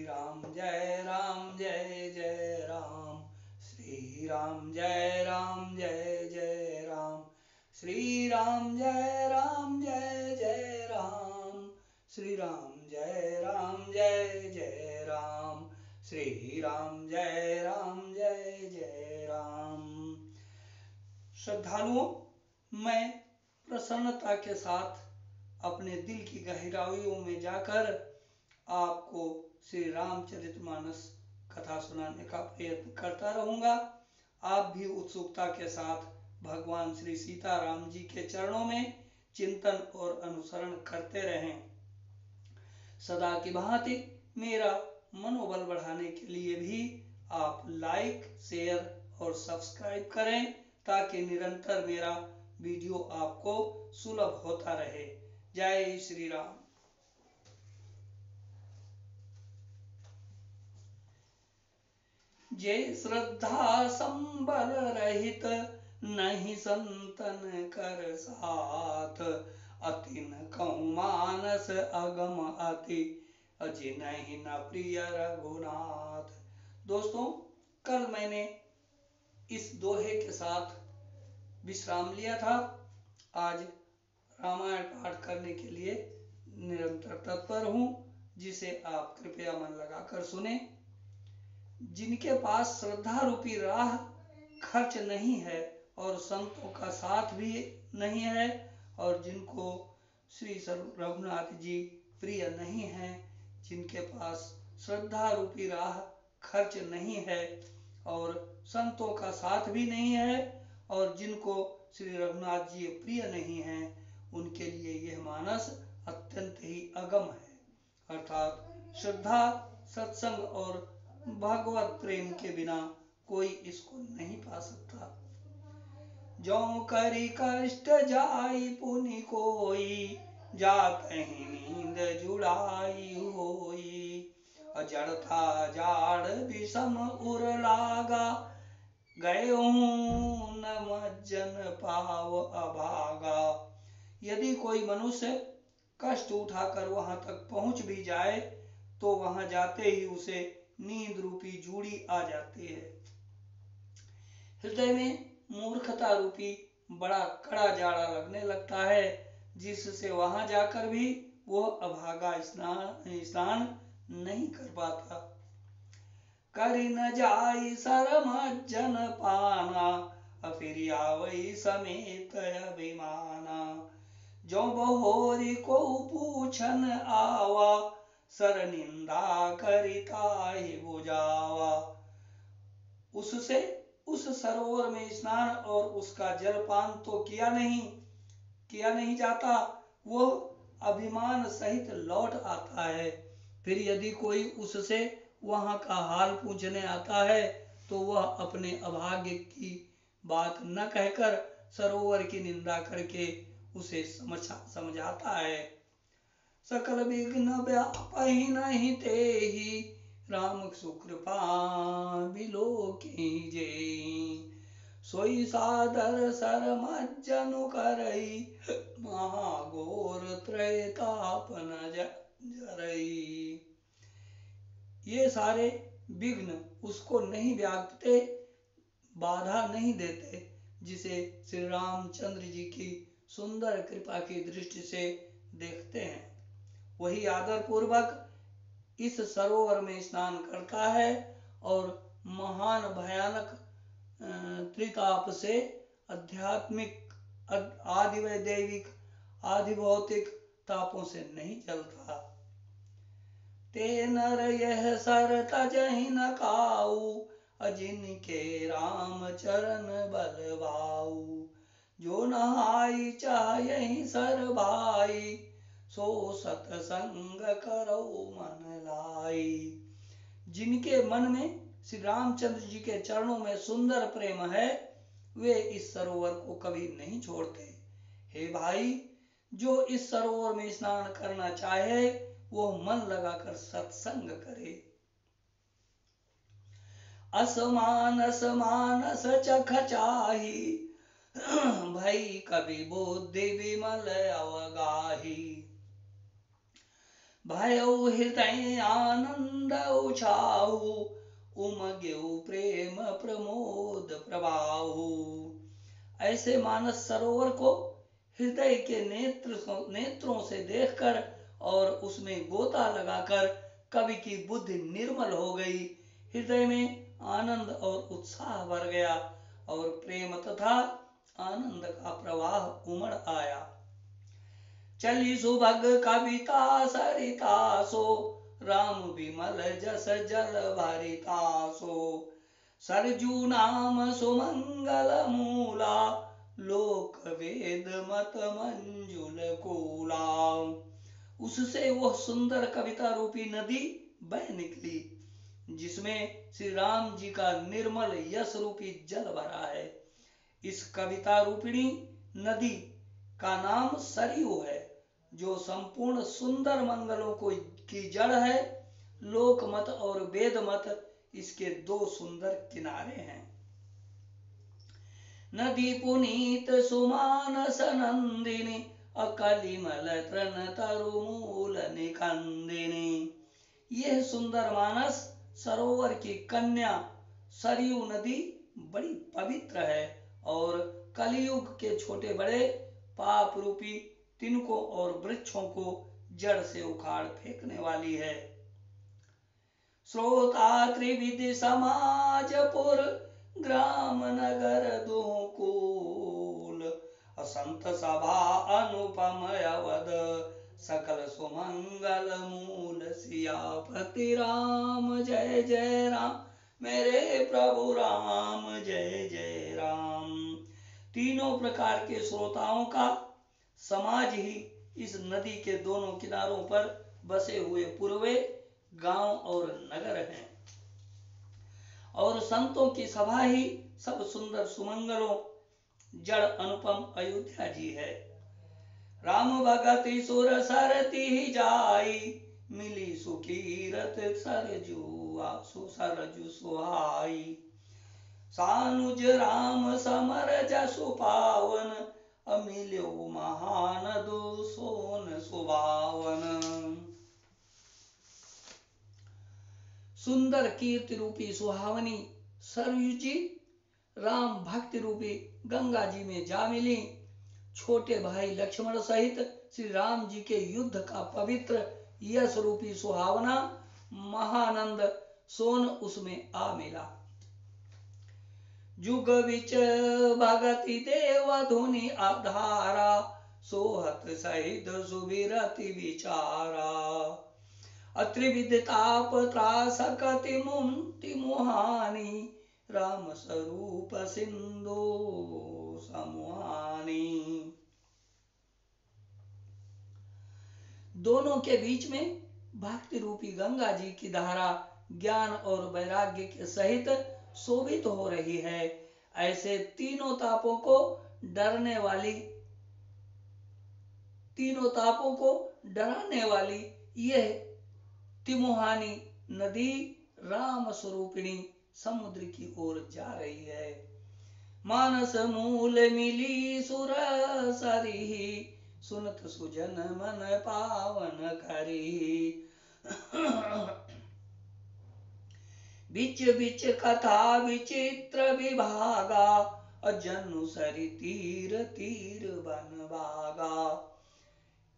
श्री राम जय राम जय जय राम। श्री राम जय राम जय जय राम। श्री राम जय राम जय जय राम। श्री राम जय राम जय जय राम। श्री राम जय राम जय जय राम। श्रद्धालुओं, मैं प्रसन्नता के साथ अपने दिल की गहराइयों में जाकर आपको श्री रामचरितमानस कथा सुनाने का प्रयत्न करता रहूंगा। आप भी उत्सुकता के साथ भगवान श्री सीताराम जी के चरणों में चिंतन और अनुसरण करते रहें। सदा की भांति मेरा मनोबल बढ़ाने के लिए भी आप लाइक, शेयर और सब्सक्राइब करें ताकि निरंतर मेरा वीडियो आपको सुलभ होता रहे। जय श्री राम। जय श्रद्धा संबल रहित नहीं संतन कर साथ। अति न कहूँ मानस अगम अति जिनहि न प्रिय रघुनाथ। दोस्तों, कल मैंने इस दोहे के साथ विश्राम लिया था। आज रामायण पाठ करने के लिए निरंतर तत्पर हूँ, जिसे आप कृपया मन लगाकर सुने। जिनके पास श्रद्धा रूपी राह खर्च नहीं है और संतों का साथ भी नहीं है, और जिनको श्री रघुनाथ जी प्रिय नहीं है, जिनके पास श्रद्धा रूपी राह खर्च नहीं है और संतों का साथ भी नहीं है, और जिनको श्री रघुनाथ जी प्रिय नहीं है, उनके लिए यह मानस अत्यंत ही अगम है। अर्थात श्रद्धा, सत्संग और भगवत प्रेम के बिना कोई इसको नहीं पा सकता। जो करी कष्ट जाई पुनि कोई, जात ही नींद जुड़ाई होई। जड़ था जाड़ विषम उर लागा, गए न मज्जन पाव अभागा। यदि कोई मनुष्य कष्ट उठाकर वहां तक पहुंच भी जाए तो वहां जाते ही उसे नींद रूपी जूड़ी आ जाती है। हृदय में मूर्खता रूपी बड़ा कड़ा जाड़ा लगने लगता है, जिससे वहां जाकर भी वो अभागा स्नान नहीं कर पाता। करी न जाई सरमज्जन पाना, फिर आवई समेत अभिमाना। जो बहोरी को पूछन आवा, सर निंदा करिता ही बुझावा। उससे उस सरोवर में स्नान और उसका जलपान तो किया नहीं जाता, वो अभिमान सहित लौट आता है। फिर यदि कोई उससे वहां का हाल पूछने आता है तो वह अपने अभाग्य की बात न कहकर सरोवर की निंदा करके उसे समझाता है। सकल विघ्न व्यापहि नहीं तेहि, राम सुकृपा बिलोकी जेहि। सोई सादर सरमज्जनु करई, महाघोर त्रैताप न जरई। ये सारे विघ्न उसको नहीं व्यापते, बाधा नहीं देते, जिसे श्री रामचंद्र जी की सुंदर कृपा की दृष्टि से देखते हैं। वही आदर पूर्वक इस सरोवर में स्नान करता है और महान भयानक त्रिताप से आध्यात्मिक, आदिवैदैविक, आदि भौतिक तापों से नहीं जलता। ते नर यह सर तजहि न काऊ, जिनके राम चरण बल भाऊ। जो नहाई चाहहि सर भाई, सो सतसंग करो मन लाई। जिनके मन में श्री रामचंद्र जी के चरणों में सुंदर प्रेम है, वे इस सरोवर को कभी नहीं छोड़ते। हे भाई, जो इस सरोवर में स्नान करना चाहे वो मन लगाकर सत्संग करे। असमानस मानस चख चाही, भई कवि बुद्धि विमल अवगाही। भयउ हृदय आनंद उछाऊ, उमग्यु प्रेम प्रमोद प्रभाऊ। ऐसे मानस सरोवर को हृदय के नेत्रों से देखकर और उसमें गोता लगाकर कवि की बुद्धि निर्मल हो गई, हृदय में आनंद और उत्साह भर गया और प्रेम तथा आनंद का प्रवाह उमड़ आया। चली सुभग कविता सरिता सो, राम विमल जस जल भरिता सो। सरजू नाम सुमंगल मूला, लोक वेद मत मंजुल कूला। उससे वह सुंदर कविता रूपी नदी बह निकली, जिसमें श्री राम जी का निर्मल यश रूपी जल भरा है। इस कविता रूपिणी नदी का नाम सरयू है, जो संपूर्ण सुंदर मंगलों को की जड़ है। लोकमत और वेदमत इसके दो सुंदर किनारे हैं। नदी पुनीत सुमानस नंदिनी, अकलिमल तृण तरुमूल निकंदिनी। यह सुंदर मानस सरोवर की कन्या सरयू नदी बड़ी पवित्र है और कलयुग के छोटे बड़े पाप रूपी तिनकों और वृक्षों को जड़ से उखाड़ फेंकने वाली है। श्रोता त्रिविधि समाजपुर, ग्राम नगर दुकूल। असंत सभा अनुपम अवध, सकल सुमंगल मूल सियापति राम। जय जय राम मेरे प्रभु राम, जय जय राम। तीनों प्रकार के श्रोताओं का समाज ही इस नदी के दोनों किनारों पर बसे हुए पूर्वे गांव और नगर हैं, और संतों की सभा ही सब सुंदर सुमंगलों जड़ अनुपम अयोध्या जी है। राम भगति सुर सरती जाई, मिली सुकीरत सरजू सुहाई। सानुज राम समर जसु पावन, अमिल्यो महानदो सोन सुभावन। सुंदर कीर्ति रूपी सुहावनी सरयू जी राम भक्ति रूपी गंगा जी में जा मिली। छोटे भाई लक्ष्मण सहित श्री राम जी के युद्ध का पवित्र यश रूपी सुहावना महानंद सोन उसमें आ मिला। जुग विच भगति देव धुनि आधारा, सोहत सहित सुबिरति विचारा। अत्रिविध ताप त्रासकति मुक्ति मुहानी, राम स्वरूप सिंधु समुहानी। दोनों के बीच में भक्ति रूपी गंगा जी की धारा ज्ञान और वैराग्य के सहित शोभित हो रही है। ऐसे तीनों तापों को डराने वाली यह तिमुहानी नदी राम स्वरूपिणी समुद्र की ओर जा रही है। मानस मूल मिली सुर सरी, सुनत सुजन मन पावन करी। बिच बिच कथा विचित्र विभागा, अजनु सरी तीर तीर बन भागा।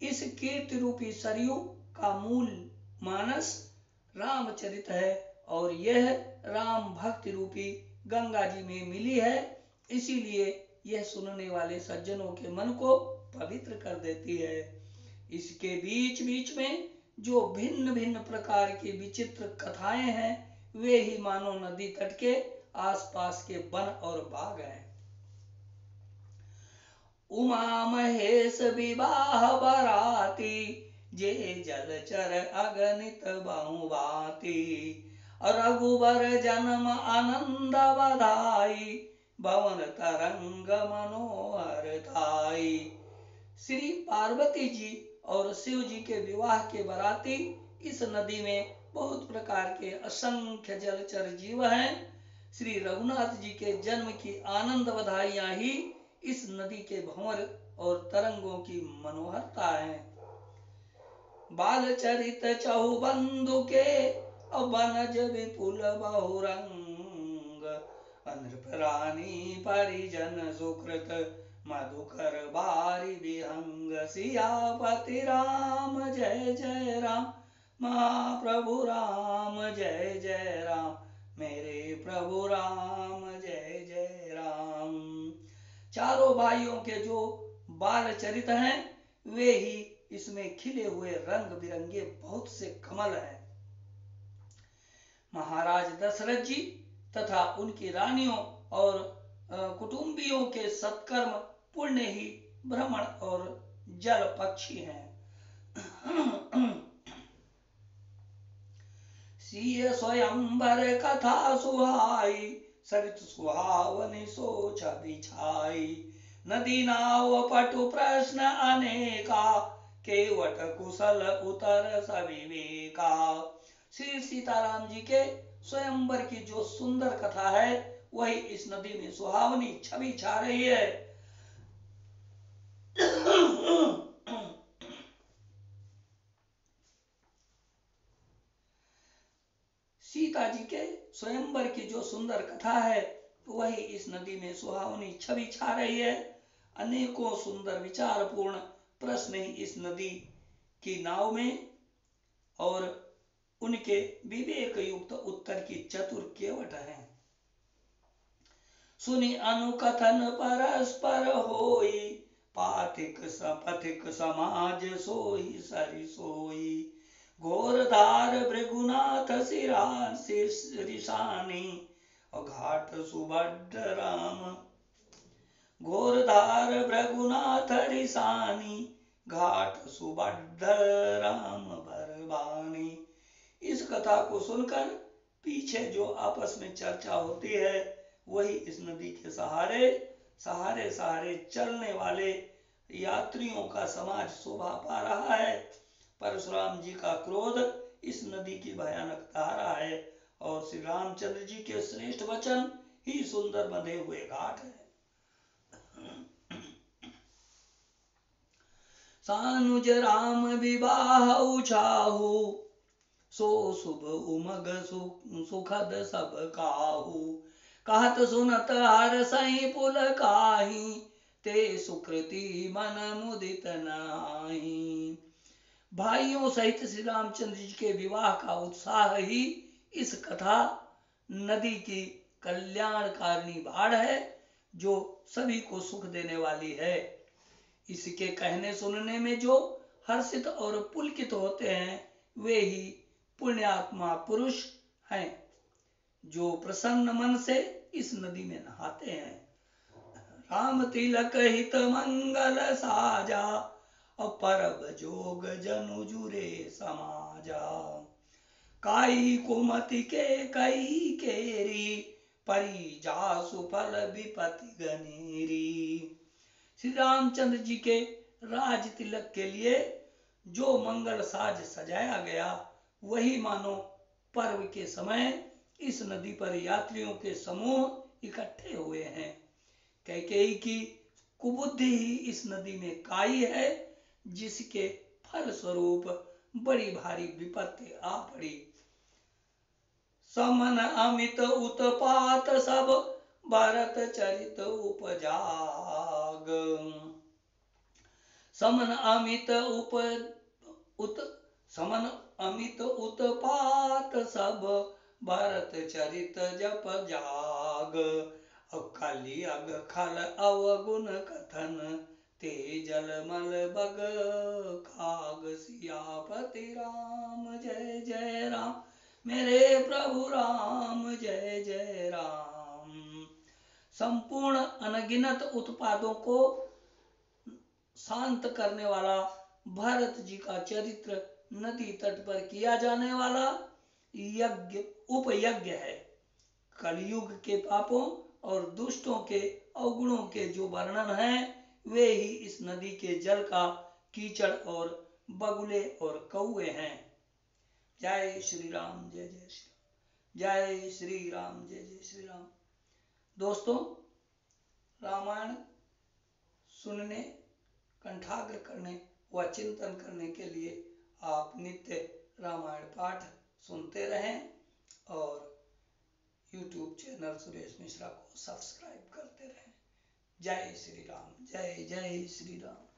इस कीर्ति रूपी सरयू का मूल मानस रामचरित है और यह राम भक्ति रूपी गंगा जी में मिली है, इसीलिए यह सुनने वाले सज्जनों के मन को पवित्र कर देती है। इसके बीच बीच में जो भिन्न भिन्न प्रकार की विचित्र कथाएं हैं, वे ही मानो नदी तट के आसपास के वन और बाग हैं। उमा महेश विवाह बराती, जे जलचर अगणित बहुभांति। रघुबर जन्म आनंद बधाई, भवन तरंग मनोहर धाई। श्री पार्वती जी और शिव जी के विवाह के बराती इस नदी में बहुत प्रकार के असंख्य जलचर जीव हैं। श्री रघुनाथ जी के जन्म की आनंद बधाइयां ही इस नदी के भंवर और तरंगों की मनोहरता है। बाल चरित चहुबंधु के बनज विपुल बहुरंग नृपरानी परिजन सुकृत मधुकर बारी विहंग सियापति राम जय जय राम महाप्रभु राम जय जय राम मेरे प्रभु राम जय जय राम। चारों भाइयों के जो बाल चरित हैं वे ही इसमें खिले हुए रंग बिरंगे बहुत से कमल हैं। महाराज दशरथ जी तथा उनकी रानियों और कुटुंबियों के सत्कर्म पुण्य ही भ्रमण और जल पक्षी हैं। सिय स्वयंवर कथा सुहाई सरित सुहावनी सोच बिछाई नदी नाव पटु प्रश्न अनेका केवट कुशल उतर सविवेका। श्री सीताराम जी के स्वयंवर की जो सुंदर कथा है वही इस नदी में सुहावनी छवि छा रही है। सीता जी के स्वयंवर की जो सुंदर कथा है वही इस नदी में सुहावनी छवि छा रही है। अनेकों सुंदर विचारपूर्ण प्रश्न ही इस नदी की नाव में और उनके विवेक युक्त उत्तर की चतुर केवट है। सुनि अनुकथन परस्पर होई पाथिक पथिक समाज सोई सरि सोई घोरधार भृगुनाथ सिरानी घाट सुभद्र राम घोरधार भृगुनाथ रिसानी घाट सुभद्र राम बरबानी। इस कथा को सुनकर पीछे जो आपस में चर्चा होती है वही इस नदी के सहारे सहारे सहारे चलने वाले यात्रियों का समाज शोभा पा रहा है। परशुराम जी का क्रोध इस नदी की भयानक धारा है और श्री रामचंद्र जी के श्रेष्ठ वचन ही सुंदर बंधे हुए घाट है। सानुज राम विवाह उछाहू सो शुभ उमग सुखद सब काहू कहत सुनत हर सही पुल काही ते सुकृति मन मुदित नाही। भाइयों सहित श्री रामचंद्र जी के विवाह का उत्साह ही इस कथा नदी की कल्याणकारिणी बाढ़ है जो सभी को सुख देने वाली है। इसके कहने सुनने में जो हर्षित और पुलकित होते हैं वे ही पुण्यात्मा पुरुष हैं जो प्रसन्न मन से इस नदी में नहाते हैं। राम तिलक हित मंगल साजा परब जोग जनु जुरे समाजा काई कुमति के कई केरी परी जासु फल विपति गनेरी। श्री रामचंद्र जी के राज तिलक के लिए जो मंगल साज सजाया गया वही मानो पर्व के समय इस नदी पर यात्रियों के समूह इकट्ठे हुए हैं। कैकेयी की कुबुद्धि ही इस नदी में काई है जिसके फल स्वरूप बड़ी भारी विपत्ति आ पड़ी। समन अमित उत्पात सब भरत चरित उपजाग समन अमित उत्पात सब भरत चरित जप जाग कलि अग खल अवगुण कथन ते जल मल बग खाग सियापति राम जय जय राम मेरे प्रभु राम जय जय राम। संपूर्ण अनगिनत उत्पादों को शांत करने वाला भरत जी का चरित्र नदी तट पर किया जाने वाला यज्ञ उपयज्ञ है। कलयुग के पापों और दुष्टों के अवगुणों के जो वर्णन हैं वे ही इस नदी के जल का कीचड़ और बगुले और कौए हैं। जय श्री राम जय जय श्री राम जय श्री राम जय जय श्री राम। दोस्तों, रामायण सुनने कंठाग्र करने व चिंतन करने के लिए आप नित्य रामायण पाठ सुनते रहें और YouTube चैनल सुरेश मिश्रा को सब्सक्राइब करते रहें। जय श्री राम, जय जय श्री राम।